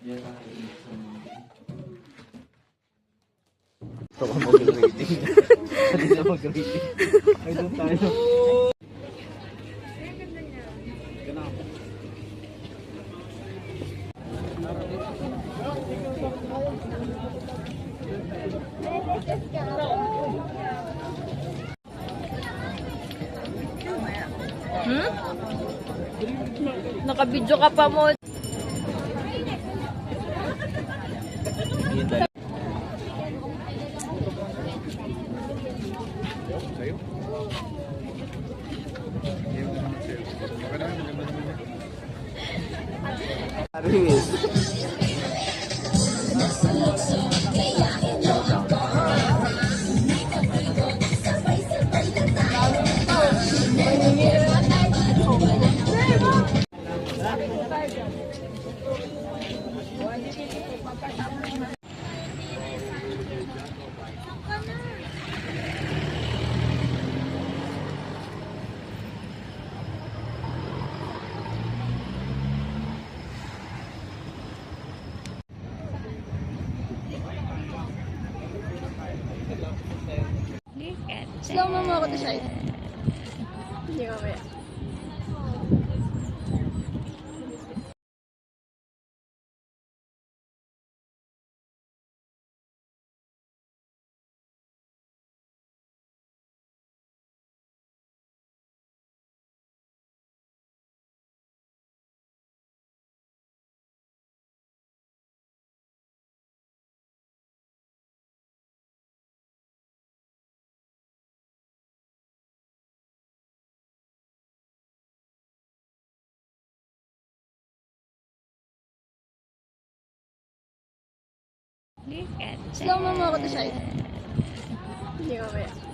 Ito ka mag-rating. Hindi na mag-rating. Ay, doon tayo. Nakabidyo ka pa mo. Aris. Slow mo ako to siya. Hindi ko kaya. Slow mo ako to siya. Hindi ko kaya.